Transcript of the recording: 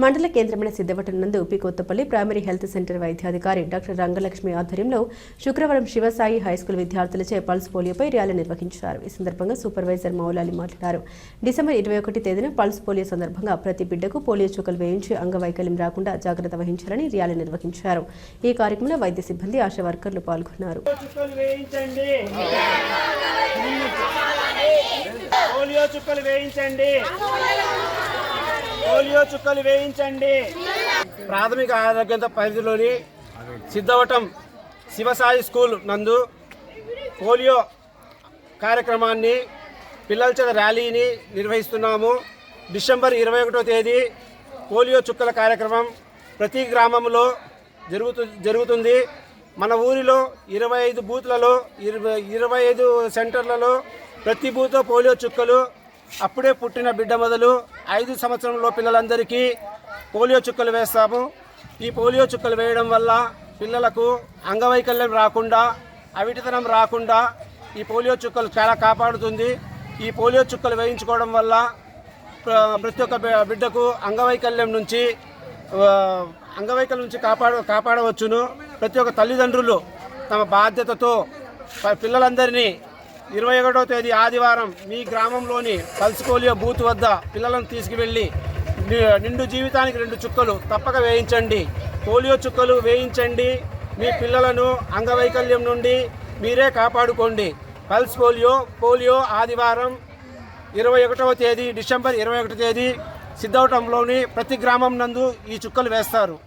మండల కేంద్రమైన సిద్ధవటం నందు కొత్తపల్లి ప్రైమరీ హెల్త్ సెంటర్ వైద్యాధికారి డాక్టర్ రంగలక్ష్మి ఆధ్వర్యంలో శుక్రవారం శివసాయి హైస్కూల్ విద్యార్థులచే పల్స్ పోలియోపై ర్యాలీ నిర్వహించారు. ఈ సందర్భంగా సూపర్వైజర్ మౌలాలి మాట్లాడారు. డిసెంబర్ 21 తేదీన పల్స్ పోలియో సందర్భంగా ప్రతి బిడ్డకు పోలియో చుక్కలు వేయించి అంగవైకల్యం రాకుండా జాగ్రత్త వహించాలని ర్యాలీ నిర్వహించారు. ఈ కార్యక్రమంలో వైద్య సిబ్బంది, ఆశా వర్కర్లు పాల్గొన్నారు. పోలియో చుక్కలు వేయించండి. ప్రాథమిక ఆరోగ్య పరిధిలోని సిద్ధవటం శివసాయి స్కూల్ నందు పోలియో కార్యక్రమాన్ని పిల్లల చేత ర్యాలీని నిర్వహిస్తున్నాము. డిసెంబర్ 21వ తేదీ పోలియో చుక్కల కార్యక్రమం ప్రతి గ్రామంలో జరుగుతుంది. మన ఊరిలో 25 బూత్లలో 25 సెంటర్లలో ప్రతి బూత్లో పోలియో చుక్కలు అప్పుడే పుట్టిన బిడ్డ మొదలు 5 సంవత్సరంలో పిల్లలందరికీ పోలియో చుక్కలు వేస్తాము. ఈ పోలియో చుక్కలు వేయడం వల్ల పిల్లలకు అంగవైకల్యం రాకుండా, అవిటితనం రాకుండా ఈ పోలియో చుక్కలు చాలా కాపాడుతుంది. ఈ పోలియో చుక్కలు వేయించుకోవడం వల్ల ప్రతి ఒక్క బిడ్డకు అంగవైకల్యం నుంచి కాపాడవచ్చును. ప్రతి ఒక్క తల్లిదండ్రులు తమ బాధ్యతతో పిల్లలందరినీ 21వ తేదీ ఆదివారం మీ గ్రామంలోని పల్స్ పోలియో బూత్ వద్ద పిల్లలను తీసుకువెళ్ళి నిండు జీవితానికి 2 చుక్కలు తప్పక వేయించండి. పోలియో చుక్కలు వేయించండి. మీ పిల్లలను అంగవైకల్యం నుండి మీరే కాపాడుకోండి. పల్స్ పోలియో ఆదివారం 21వ తేదీ డిసెంబర్ 21వ తేదీ సిద్ధవటంలోని ప్రతి గ్రామం నందు ఈ చుక్కలు వేస్తారు.